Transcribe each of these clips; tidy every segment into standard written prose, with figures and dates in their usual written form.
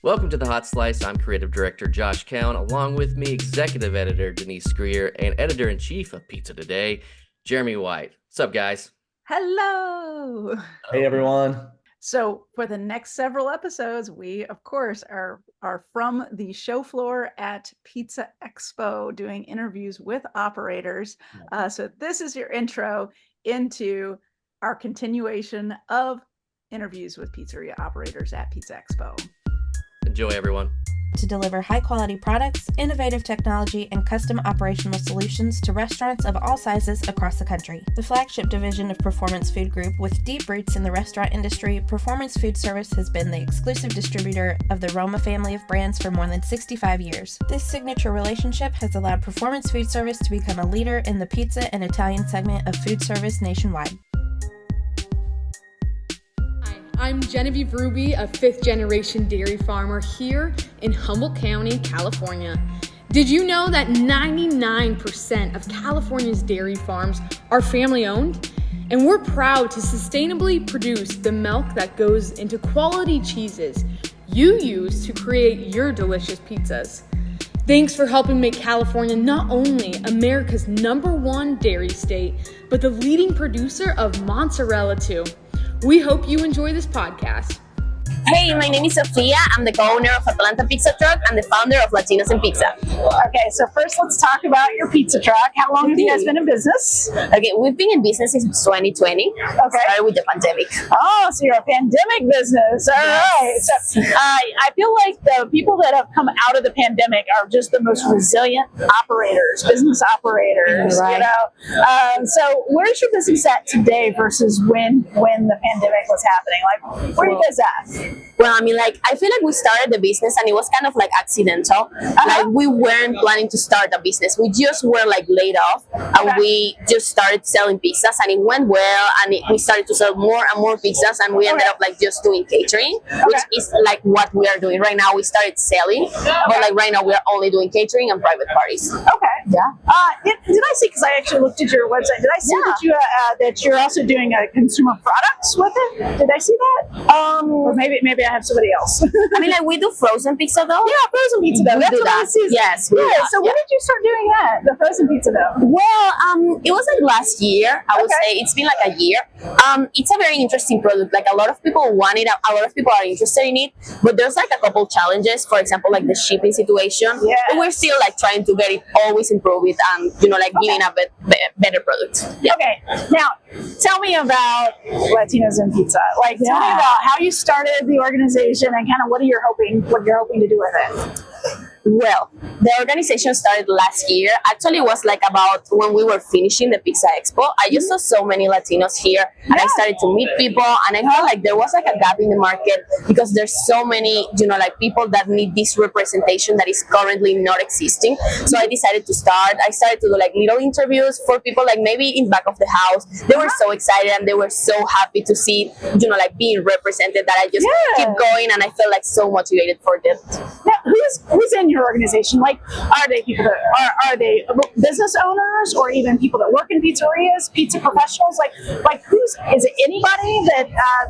Welcome to The Hot Slice. I'm Creative Director Josh Cowan, along with me, Executive Editor Denise Greer, and Editor-in-Chief of Pizza Today, Jeremy White. What's up, guys? Hello. Hey, everyone. So for the next several episodes, we, of course, are from the show floor at Pizza Expo doing interviews with operators. So this is your intro into our continuation of interviews with pizzeria operators at Pizza Expo. Enjoy, everyone. To deliver high-quality products, innovative technology, and custom operational solutions to restaurants of all sizes across the country. The flagship division of Performance Food Group, with deep roots in the restaurant industry, Performance Food Service has been the exclusive distributor of the Roma family of brands for more than 65 years. This signature relationship has allowed Performance Food Service to become a leader in the pizza and Italian segment of food service nationwide. I'm Genevieve Ruby, a fifth-generation dairy farmer here in Humboldt County, California. Did you know that 99% of California's dairy farms are family-owned? And we're proud to sustainably produce the milk that goes into quality cheeses you use to create your delicious pizzas. Thanks for helping make California not only America's #1 dairy state, but the leading producer of mozzarella too. We hope you enjoy this podcast. Hey, my name is Sofia. I'm the co-owner of Atlanta Pizza Truck and the founder of Latinos in Pizza. Okay, so first let's talk about your pizza truck. How long have you guys been in business? Okay, we've been in business since 2020. Okay. Started with the pandemic. Oh, so you're a pandemic business. All right. So I feel like the people that have come out of the pandemic are just the most resilient operators, business operators. Right. You know? So where's your business at today versus when the pandemic was happening? Like, where are you guys at? Well, I feel like we started the business and it was kind of like accidental. Like we weren't planning to start a business. We just were like laid off and we just started selling pizzas and it went well and we started to sell more and more pizzas and we ended up like just doing catering, which is like what we are doing right now. We started selling, but like right now we are only doing catering and private parties. Okay. Yeah. Did I see, because I actually looked at your website, did I see that you're also doing consumer products with it? Did I see that? Or maybe I have somebody else. We do frozen pizza though. Yeah, frozen pizza dough. That's what I see. Yes. Yeah. So when did you start doing that? The frozen pizza dough? Well, it was like last year. I would say it's been like a year. It's a very interesting product. Like a lot of people want it. A lot of people are interested in it. But there's like a couple challenges. For example, like the shipping situation. Yeah. But we're still like trying to get it, always improve it, and giving a better product. Yeah. Okay. Now, tell me about Latinos in Pizza. Like, tell me about how you started the organization and kind of what you're hoping to do with it. Well, the organization started last year. Actually, it was like about when we were finishing the Pizza Expo. I just saw so many Latinos here and I started to meet people and I felt like there was like a gap in the market because there's so many, people that need this representation that is currently not existing. So I decided to start. I started to do like little interviews for people like maybe in back of the house. They were so excited and they were so happy to see, being represented that I just keep going and I felt like so motivated for them. Now, who's in your organization? Like, are they people that are they business owners or even people that work in pizzerias, pizza professionals? Like is it anybody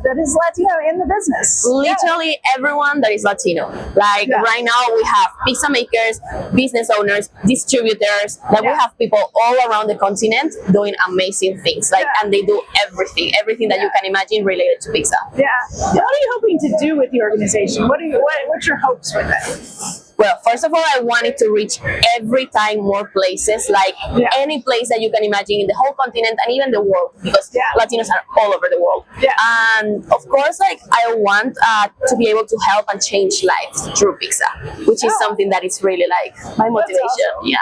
that is Latino in the business? Literally everyone that is Latino. Right now we have pizza makers, business owners, distributors. We have people all around the continent doing amazing things. And they do everything that you can imagine related to pizza. Yeah. What are you hoping to do with the organization? What's your hopes with it? Well, first of all, I wanted to reach every time more places, any place that you can imagine in the whole continent and even the world, because Latinos are all over the world. Yeah. And of course, I want to be able to help and change lives through pizza, which is something that is really my motivation. Awesome. Yeah.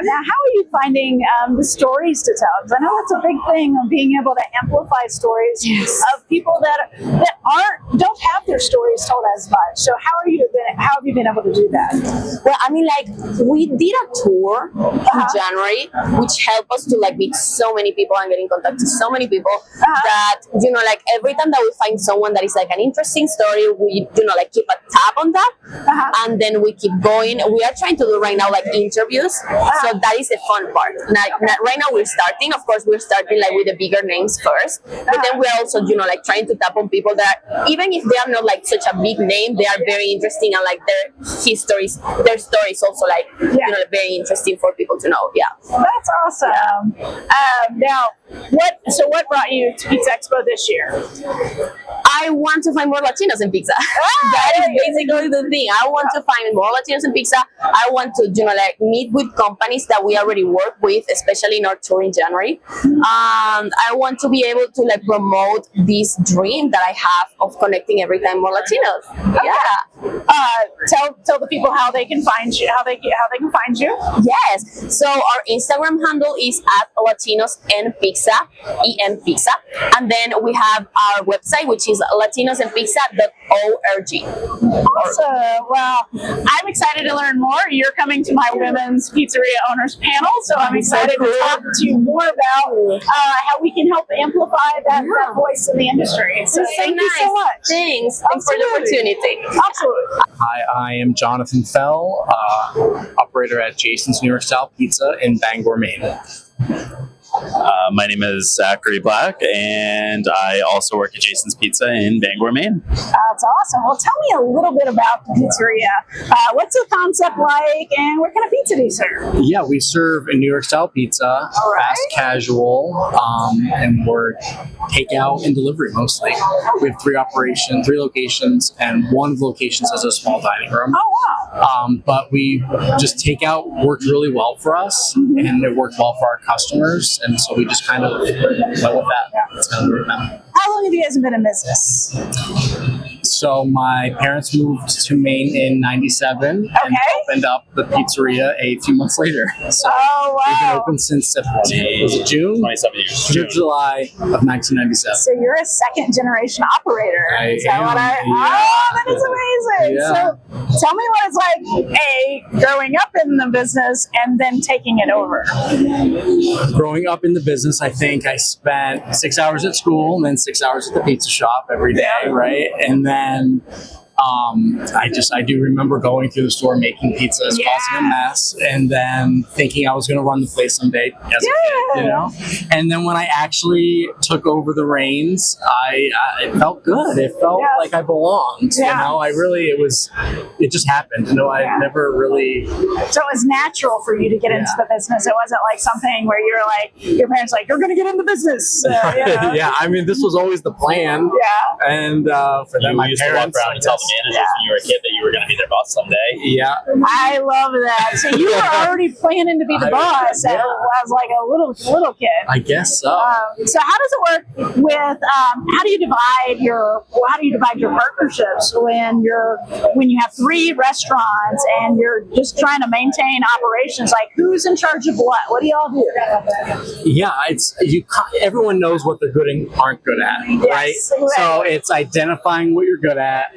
Now, how are you finding the stories to tell? Because I know that's a big thing of being able to amplify stories of people that don't have their stories told as much. So how have you been able to do that? Well, we did a tour in January, which helped us to meet so many people and get in contact with so many people that, every time that we find someone that is an interesting story, we, keep a tab on that and then we keep going. We are trying to do right now interviews. So that is the fun part. Right now we're starting, of course, with the bigger names first, but then we're also, trying to tap on people that, even if they are not such a big name, they are very interesting and like their story is also like very interesting for people to know. Yeah, that's awesome. Now, what brought you to Pizza Expo this year? I want to find more Latinos in pizza. That is basically the thing. I want to find more Latinos in pizza. I want to, like meet with companies that we already work with, especially in our tour in January. I want to be able to like promote this dream that I have of connecting every time more Latinos. Yeah. Tell the people how they can find you. How they can find you. Yes. So our Instagram handle is @LatinosandPizza, ENPizza, and then we have our website, which is latinosandpizza.org. Awesome. Well, I'm excited to learn more. You're coming to my Women's Pizzeria Owners panel, so I'm excited to talk to you more about how we can help amplify that voice in the industry. So thank you so much. Thanks for the opportunity. Absolutely. Hi, I am Jonathan Fell, operator at Jason's New York Style Pizza in Bangor, Maine. My name is Zachary Black, and I also work at Jason's Pizza in Bangor, Maine. That's awesome. Well, tell me a little bit about the pizzeria. What's the concept like, and what kind of pizza do you serve? Yeah, we serve a New York style pizza, fast casual, and we're takeout and delivery mostly. We have three locations, and one of the locations has a small dining room. Oh, wow. But we just takeout worked really well for us, and it worked well for our customers, and so we just kind of went with that. That's kind of where we're at. How long have you guys been in business? So my parents moved to Maine in '97 and opened up the pizzeria a few months later. So we've been open since was it June? 27 years. July of 1997. So you're a second generation operator. I am. Oh, that is amazing. Yeah. So tell me what it's like, growing up in the business and then taking it over. Growing up in the business, I think I spent 6 hours at school and then 6 hours at the pizza shop every day, right? And then I do remember going through the store making pizzas, causing a mess, and then thinking I was going to run the place someday as a kid, you know? And then when I actually took over the reins, it felt good. It felt like I belonged, you know? It just happened. You know, I never really... So it was natural for you to get into the business. It wasn't like something where you're like, your parents like, you're going to get into business. Yeah, I mean, this was always the plan. Yeah. And for them, my used parents... to walk around and tell the managers when you were a kid that you were going to be their boss someday. Yeah. I love that. So you were already planning to be the boss as like a little kid. I guess so. So how does it work with how do you divide your partnerships when you have three restaurants and you're just trying to maintain operations? Like, who's in charge of what? What do y'all do? Yeah, everyone knows what they're good and aren't good at, right? Exactly. So it's identifying what you're good at,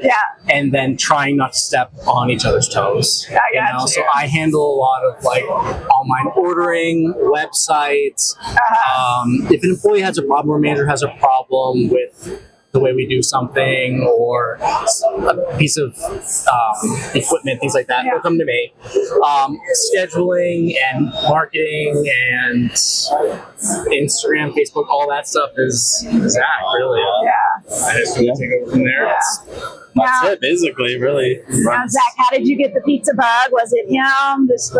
and then trying not to step on each other's toes. I got you. So I handle a lot of like online ordering, websites. If an employee has a problem or a manager has a problem with the way we do something or a piece of equipment, things like that, they'll come to me. Scheduling and marketing and Instagram, Facebook, all that stuff is Zach, really. I just take over from there. That's it, basically, really. Now, Zach, how did you get the pizza bug? Was it him just,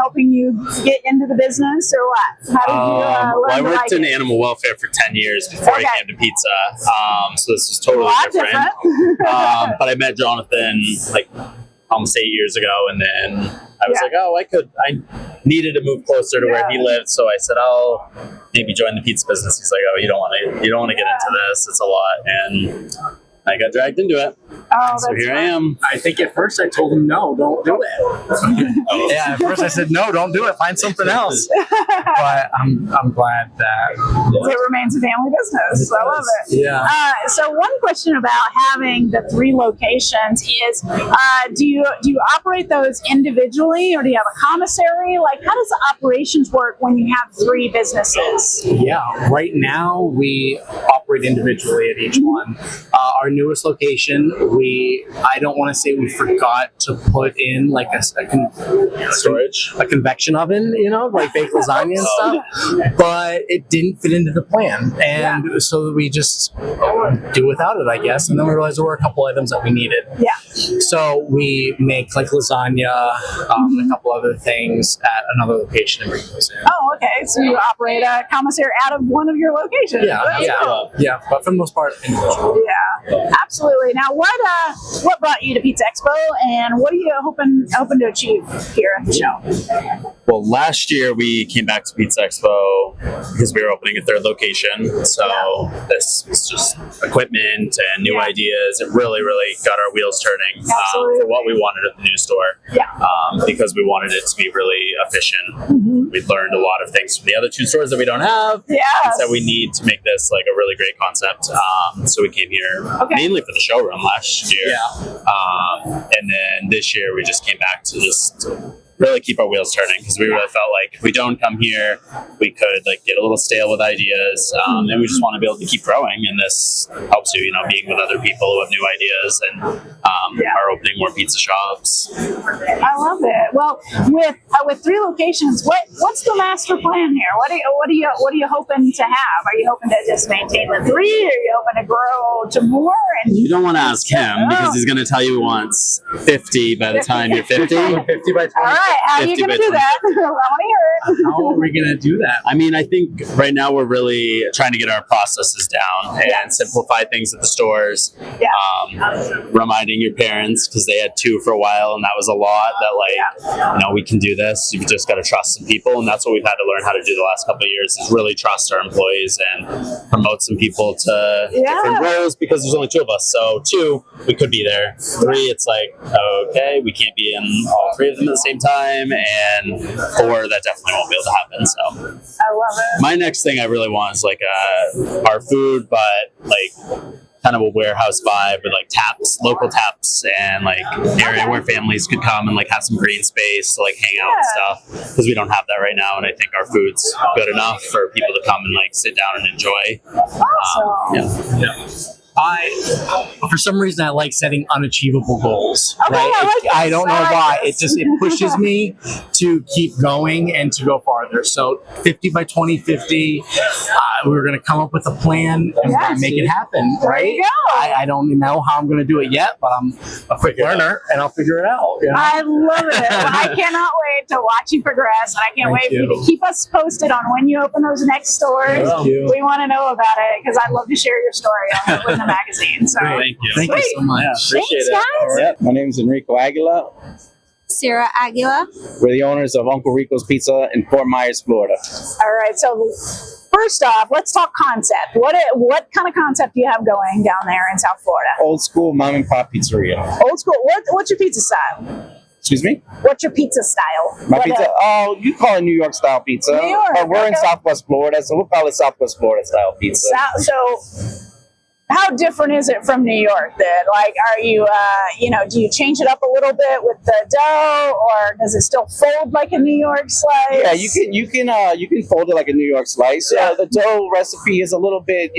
helping you get into the business, or what? How did you learn I worked to in like it? animal welfare for 10 years before I came to pizza, so this is totally different. But I met Jonathan like almost 8 years ago, and then I was like, I needed to move closer to where he lived, so I said, I'll maybe join the pizza business. He's like, oh, you don't want to get into this, it's a lot, and I got dragged into it. So here I am. I think at first I told him, no, don't do it. Yeah, at first I said, no, don't do it. Find something else. But I'm glad that it remains a family business. I love it. Yeah. So one question about having the three locations is, do you operate those individually, or do you have a commissary? Like, how does the operations work when you have three businesses? Yeah, right now we operate individually at each one. Our newest location, I don't want to say we forgot to put in like a convection oven, like baked lasagna and stuff, but it didn't fit into the plan. And so we just do without it, I guess. And then we realized there were a couple items that we needed. Yeah. So we make like lasagna, a couple other things at another location and bring those in. Oh, okay. So you operate a commissary out of one of your locations. Yeah, That's yeah, cool. yeah. But for the most part, individual. Yeah, absolutely. Now, what brought you to Pizza Expo, and what are you hoping to achieve here at the show? Well, last year we came back to Pizza Expo because we were opening a third location. So this was just equipment and new ideas. It really got our wheels turning for what we wanted at the new store. Yeah. Because we wanted it to be really efficient. We learned a lot of things from the other two stores that we don't have. Yes. And so we need to make this like a really great concept. So we came here mainly for the showroom last year. Yeah. And then this year we just came back to just really keep our wheels turning, because we really felt like if we don't come here, we could like get a little stale with ideas, and we just want to be able to keep growing. And this helps you, being with other people who have new ideas and are opening more pizza shops. I love it. Well, with 3 locations, what's the master plan here? What are you hoping to have? Are you hoping to just maintain the 3? Are you hoping to grow to more? And You don't want to ask him because he's going to tell you he wants 50 by the time you're 50. 50 by 20. all right, how are you 50 going to by do that? I want to hear it. How are we going to do that? I mean, I think right now we're really trying to get our processes down and simplify things at the stores. Reminding your parents, because they had 2 for a while and that was a lot, that we can do this. You've just got to trust some people, and that's what we've had to learn how to do the last couple of years, is really trust our employees and promote some people to different roles, because there's only 2 of us. So 2, we could be there. 3, it's like, okay, we can't be in all 3 of them at the same time, and 4, that definitely won't be able to happen. So I love it. my next thing I really want is like our food, but like kind of a warehouse vibe with like taps, local taps, and like area where families could come and like have some green space to like hang out and stuff, because we don't have that right now. And I think our food's good enough for people to come and like sit down and enjoy. Awesome. For some reason, I like setting unachievable goals. Okay, I don't know why. It pushes me to keep going and to go farther. So 50 by 2050, we're going to come up with a plan and we're going to make it happen, right? There you go. I don't know how I'm going to do it yet, but I'm a quick learner and I'll figure it out. I love it. Well, I cannot wait to watch you progress, and I can't wait for you to keep us posted on when you open those next stores. We want to know about it, because I'd love to share your story on the magazine. So Thank you. Thank you so much. Appreciate Thanks, guys. Yep. My name is Enrico Aguila. Sarah Aguila. We're the owners of Uncle Rico's Pizza in Fort Myers, Florida. All right. So first off, let's talk concept. What kind of concept do you have going down there in South Florida? Old school mom and pop pizzeria. Old school. What's your pizza style? Excuse me? What's your pizza style? My pizza? You call it New York style pizza. New York, But we're in okay. Southwest Florida, so we'll call it Southwest Florida style pizza. So how different is it from New York then? Like, are you, do you change it up a little bit with the dough, or does it still fold like a New York slice? Yeah, you can fold it like a New York slice. The dough recipe is a little bit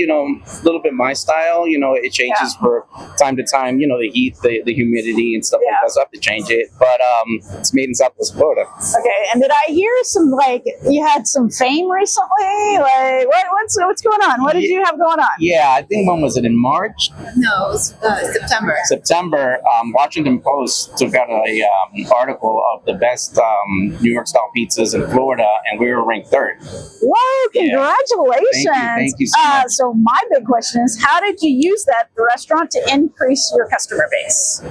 my style. It changes for time to time. The heat, the humidity, and stuff like that. So I have to change it. But it's made in Southwest Florida. Okay. And did I hear some you had some fame recently? Like, what's going on? What did you have going on? Yeah, I think when was it, in March? No, it was September. September, Washington Post took out an article of the best New York style pizzas in Florida, and we were ranked 3rd. Whoa, congratulations. Thank you so much. So my big question is, how did you use that at the restaurant to increase your customer base?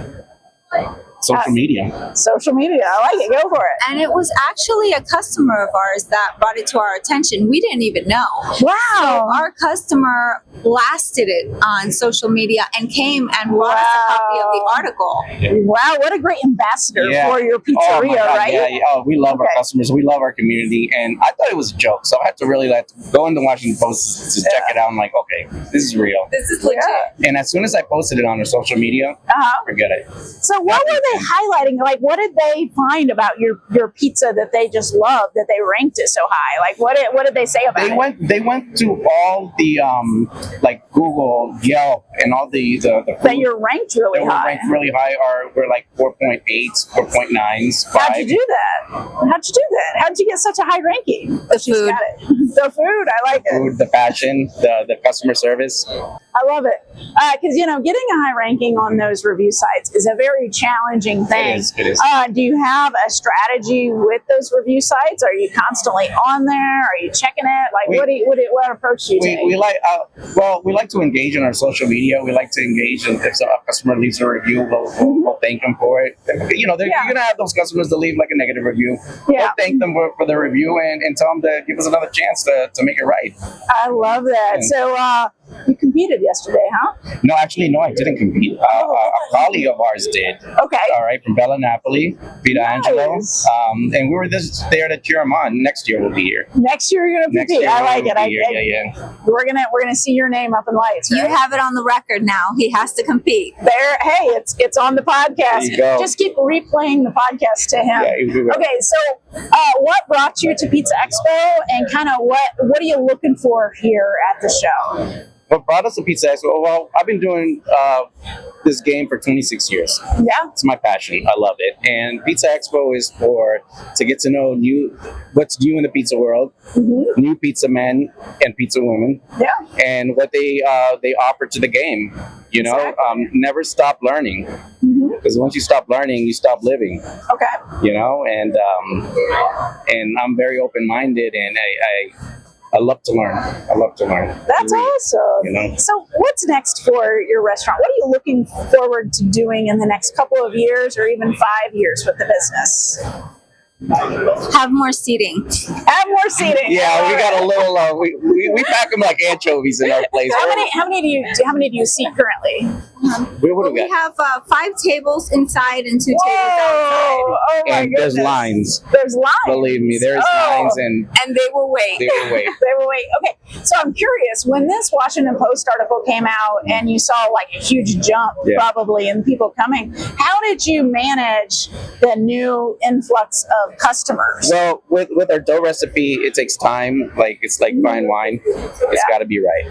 Social media. Social media. I like it. Go for it. And it was actually a customer of ours that brought it to our attention. We didn't even know. Wow. So our customer blasted it on social media and came and brought us a copy of the article. Wow, what a great ambassador for your pizzeria, right? Yeah. Oh, we love our customers. We love our community. And I thought it was a joke. So I had to really go into Washington Post to check it out. I'm like, okay, this is real. This is legit. And as soon as I posted it on their social media, forget it. So what were they highlighting? Like, what did they find about your pizza that they just loved, that they ranked it so high? Like, what did they say about it? They went to all the Google Google, Yelp, and all the That you're ranked really that we're high. ranked really high we're like 4.8s, 4.9s. How'd you do that? How'd you get such a high ranking? The She's food. got it. The food, I like it. Food, the passion, the customer service. I love it. Because, getting a high ranking on those review sites is a very challenging thing. It is. Do you have a strategy with those review sites? Are you constantly on there? Are you checking it? Like, what approach do you take? We like to engage in our social media. We like to engage, and if a customer leaves a review, we'll thank them for it. You're gonna have those customers that leave like a negative review. Yeah. We'll thank them for the review and tell them to give us another chance to make it right. I love that. And- So, you competed yesterday, huh? No, actually, no, I didn't compete. A colleague of ours did. Okay. All right, from Bella Napoli, Vita Angelo. Nice. And we were there to cheer them on. Next year we'll be here. Next year you're gonna compete. I like it. Yeah. We're gonna see your name up in lights. You Right? have it on the record now. He has to compete. There. Hey, it's on the podcast. There you go. Just keep replaying the podcast to him. Yeah, you will. Okay, so what brought you to Pizza Expo, and kind of what are you looking for here at the show? What brought us to Pizza Expo? Well, I've been doing this game for 26 years. Yeah. It's my passion. I love it. And Pizza Expo is to get to know what's new in the pizza world, new pizza men and pizza women, Yeah. and what they offer to the game. Exactly. Never stop learning, because once you stop learning, you stop living. Okay. And I'm very open-minded, and I love to learn. That's awesome. So what's next for your restaurant? What are you looking forward to doing in the next couple of years or even 5 years with the business? Have more seating. Have more seating. Yeah, we got a little. We pack them like anchovies in our place. How many do you seat currently? What do We we got? have 5 tables inside and 2 tables outside. Oh my And there's goodness. lines. There's lines. Believe me, there's lines, and And they will wait. they will wait. They will wait. Okay, so I'm curious, when this Washington Post article came out and you saw like a huge jump probably in people coming, how did you manage the new influx of customers? Well, with our dough recipe, it takes time. Like it's like fine wine. It's got to be right.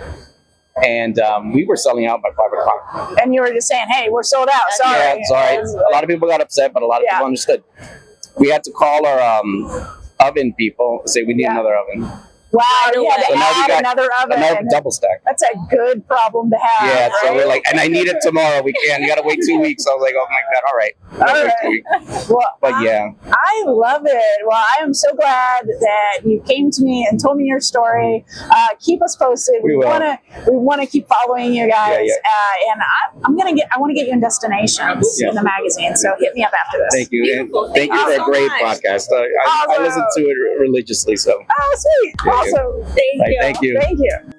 And we were selling out by 5 o'clock. And you were just saying, hey, we're sold out. Sorry. Yeah, sorry. A lot of people got upset, but a lot of people understood. We had to call our oven people and say we need another oven. Wow, you had to So now we add got another oven. another double stack. That's a good problem to have. Yeah, so right? we're like, and I need it tomorrow. We can't. You got to wait 2 weeks. I was like, oh my god, all right. All Wait 2 right. weeks. Well, But yeah. I love it. Well, I am so glad that you came to me and told me your story. Keep us posted. We will. want to keep following you guys. Yeah. And I want to get you in destinations in the magazine. So hit me up after this. Thank you. Beautiful. And thank you for a so great much. podcast. I listen to it religiously. So Oh, sweet. Yeah, Awesome. Right, thank you. Thank you.